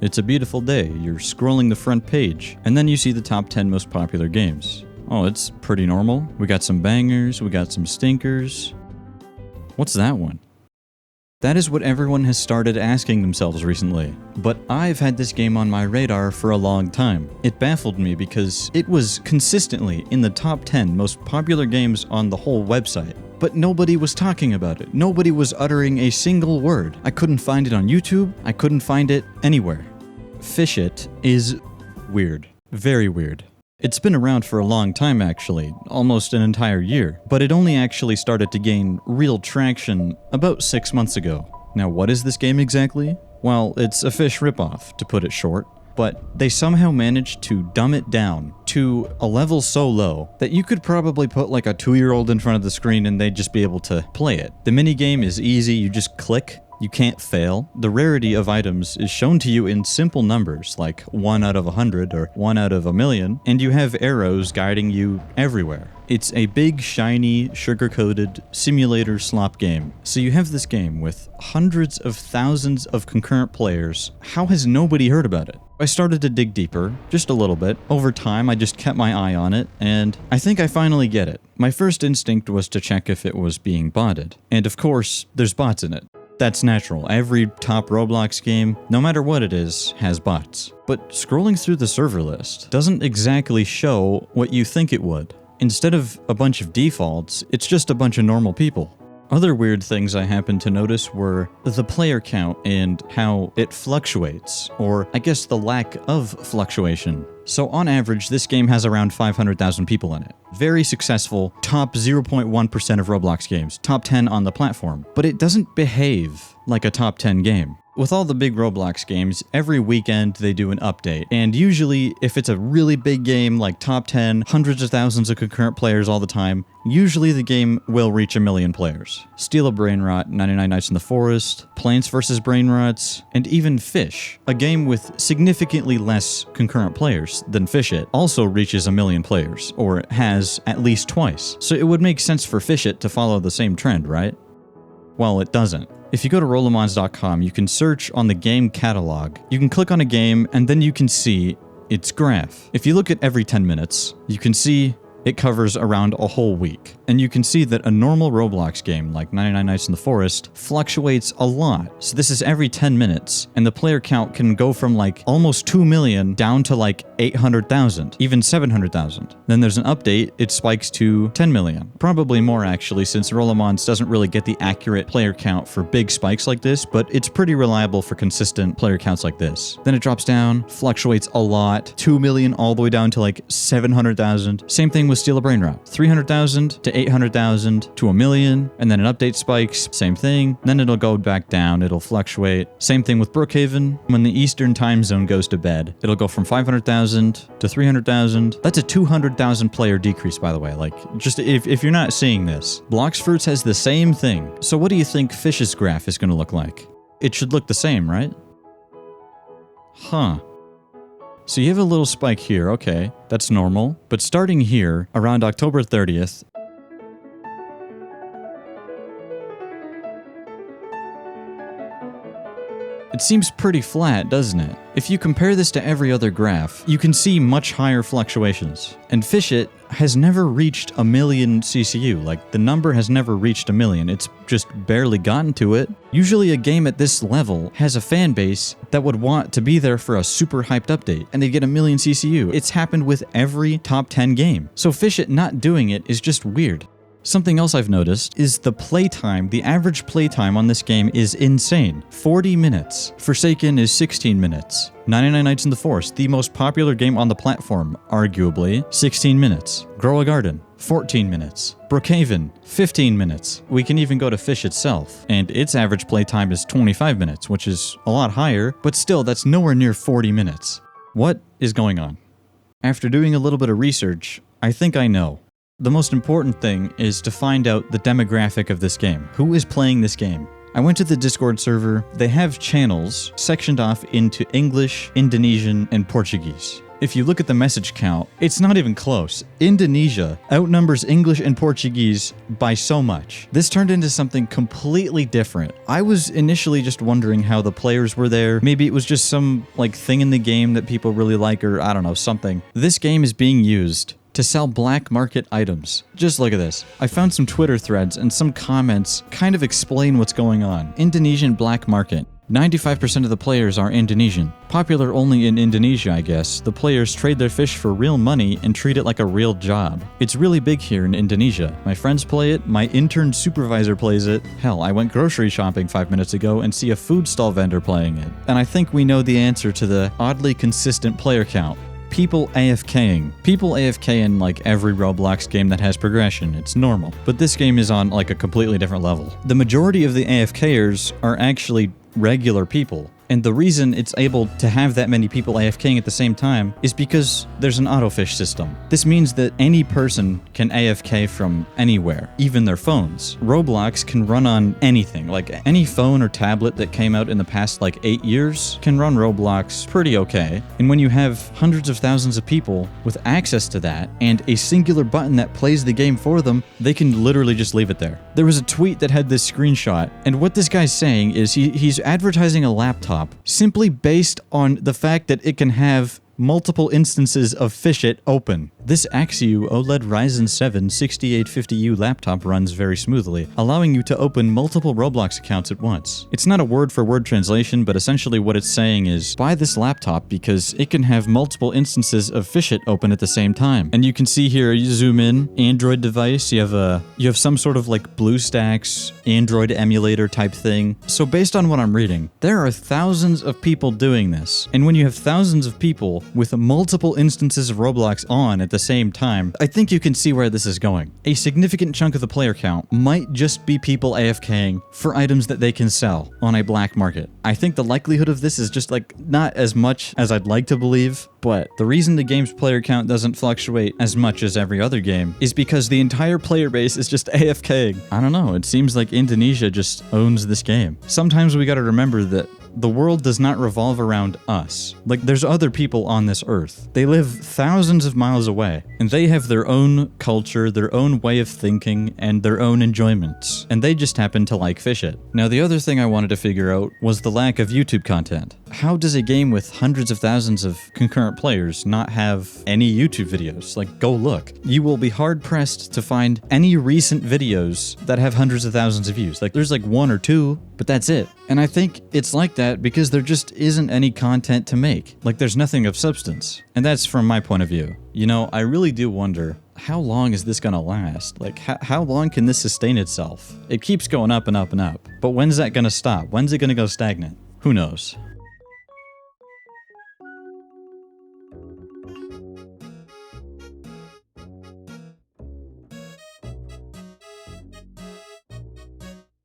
It's a beautiful day, you're scrolling the front page, and then you see the top 10 most popular games. Oh, it's pretty normal. We got some bangers, we got some stinkers. What's that one? That is what everyone has started asking themselves recently. But I've had this game on my radar for a long time. It baffled me because it was consistently in the top 10 most popular games on the whole website. But nobody was talking about it. Nobody was uttering a single word. I couldn't find it on YouTube. I couldn't find it anywhere. Fish It is weird. Very weird. It's been around for a long time actually, almost an entire year, but it only actually started to gain real traction about 6 months ago. Now what is this game exactly? Well, it's a fish ripoff, to put it short, but they somehow managed to dumb it down to a level so low that you could probably put like a 2-year-old in front of the screen and they'd just be able to play it. The minigame is easy, you just click. You can't fail. The rarity of items is shown to you in simple numbers, like 1 out of 100 or 1 out of 1,000,000, and you have arrows guiding you everywhere. It's a big, shiny, sugar-coated simulator slop game. So you have this game with hundreds of thousands of concurrent players. How has nobody heard about it? I started to dig deeper, just a little bit. Over time, I just kept my eye on it, and I think I finally get it. My first instinct was to check if it was being botted. And of course, there's bots in it. That's natural. Every top Roblox game, no matter what it is, has bots. But scrolling through the server list doesn't exactly show what you think it would. Instead of a bunch of defaults, it's just a bunch of normal people. Other weird things I happened to notice were the player count and how it fluctuates, or I guess the lack of fluctuation. So on average, this game has around 500,000 people in it. Very successful, top 0.1% of Roblox games, top 10 on the platform. But it doesn't behave like a top 10 game. With all the big Roblox games, every weekend they do an update, and usually if it's a really big game like top 10, hundreds of thousands of concurrent players all the time, usually the game will reach 1,000,000 players. Steal a Brainrot, 99 Nights in the Forest, Plants vs. Brainrots, and even Fish, a game with significantly less concurrent players than Fish It, also reaches 1,000,000 players, or it has at least twice. So it would make sense for Fish It to follow the same trend, right? Well, it doesn't. If you go to Rollermons.com, you can search on the game catalog. You can click on a game, and then you can see its graph. If you look at every 10 minutes, you can see it covers around a whole week. And you can see that a normal Roblox game, like 99 Nights in the Forest, fluctuates a lot. So this is every 10 minutes, and the player count can go from like almost 2 million down to like 800,000, even 700,000. Then there's an update, it spikes to 10 million. Probably more actually, since Rollermons doesn't really get the accurate player count for big spikes like this, but it's pretty reliable for consistent player counts like this. Then it drops down, fluctuates a lot, 2 million all the way down to like 700,000. Same thing with Steal a Brainrot, 300,000 to 800,000 to 1,000,000, and then an update spikes, same thing, then it'll go back down, it'll fluctuate. Same thing with Brookhaven, when the Eastern time zone goes to bed, it'll go from 500,000 to 300,000. That's a 200,000 player decrease, by the way, like, just if you're not seeing this. Blox Fruits has the same thing. So what do you think Fish's graph is going to look like? It should look the same, right? Huh. So you have a little spike here, okay, that's normal. But starting here, around October 30th, it seems pretty flat, doesn't it? If you compare this to every other graph, you can see much higher fluctuations. And Fish It has never reached 1,000,000 CCU, like the number has never reached 1,000,000, it's just barely gotten to it. Usually a game at this level has a fan base that would want to be there for a super hyped update, and they get 1,000,000 CCU. It's happened with every top 10 game. So Fish It not doing it is just weird. Something else I've noticed is the playtime. The average playtime on this game is insane. 40 minutes. Forsaken is 16 minutes. 99 Nights in the Forest, the most popular game on the platform, arguably, 16 minutes. Grow a Garden, 14 minutes. Brookhaven, 15 minutes. We can even go to Fish itself, and its average playtime is 25 minutes, which is a lot higher, but still, that's nowhere near 40 minutes. What is going on? After doing a little bit of research, I think I know. The most important thing is to find out the demographic of this game. Who is playing this game? I went to the Discord server. They have channels sectioned off into English, Indonesian, and Portuguese. if you look at the message count, it's not even close. Indonesia outnumbers English and Portuguese by so much. This turned into something completely different. I was initially just wondering how the players were there. Maybe it was just some like thing in the game that people really like, or I don't know, something. This game is being used to sell black market items. Just look at this. I found some Twitter threads and some comments kind of explain what's going on. Indonesian black market. 95% of the players are Indonesian. Popular only in Indonesia, I guess. The players trade their fish for real money and treat it like a real job. It's really big here in Indonesia. My friends play it, my intern supervisor plays it. Hell, I went grocery shopping 5 minutes ago and see a food stall vendor playing it. And I think we know the answer to the oddly consistent player count. People AFKing. People AFK in like every Roblox game that has progression. It's normal. But this game is on like a completely different level. The majority of the AFKers are actually regular people. And the reason it's able to have that many people AFKing at the same time is because there's an autofish system. This means that any person can AFK from anywhere, even their phones. Roblox can run on anything, like any phone or tablet that came out in the past like 8 years can run Roblox pretty okay. And when you have hundreds of thousands of people with access to that and a singular button that plays the game for them, they can literally just leave it there. There was a tweet that had this screenshot, and what this guy's saying is he's advertising a laptop simply based on the fact that it can have multiple instances of Fishit open. This Axu OLED Ryzen 7 6850U laptop runs very smoothly, allowing you to open multiple Roblox accounts at once. It's not a word-for-word translation, but essentially what it's saying is, buy this laptop because it can have multiple instances of Fishit open at the same time. And you can see here, you zoom in, Android device, you have some sort of like BlueStacks Android emulator type thing. So based on what I'm reading, there are thousands of people doing this. And when you have thousands of people with multiple instances of Roblox on at the same time, I think you can see where this is going. A significant chunk of the player count might just be people AFKing for items that they can sell on a black market. I think the likelihood of this is just like not as much as I'd like to believe, but the reason the game's player count doesn't fluctuate as much as every other game is because the entire player base is just AFKing. I don't know, it seems like Indonesia just owns this game. Sometimes we gotta remember that the world does not revolve around us. Like, there's other people on this earth. They live thousands of miles away, and they have their own culture, their own way of thinking, and their own enjoyments. And they just happen to like Fishit. Now, the other thing I wanted to figure out was the lack of YouTube content. How does a game with hundreds of thousands of concurrent players not have any YouTube videos? Like, go look. You will be hard-pressed to find any recent videos that have hundreds of thousands of views. Like, there's like 1 or 2, but that's it. And I think it's like that because there just isn't any content to make. Like, there's nothing of substance. And that's from my point of view. You know, I really do wonder, how long is this gonna last? Like, how long can this sustain itself? It keeps going up and up and up. But when's that gonna stop? When's it gonna go stagnant? Who knows?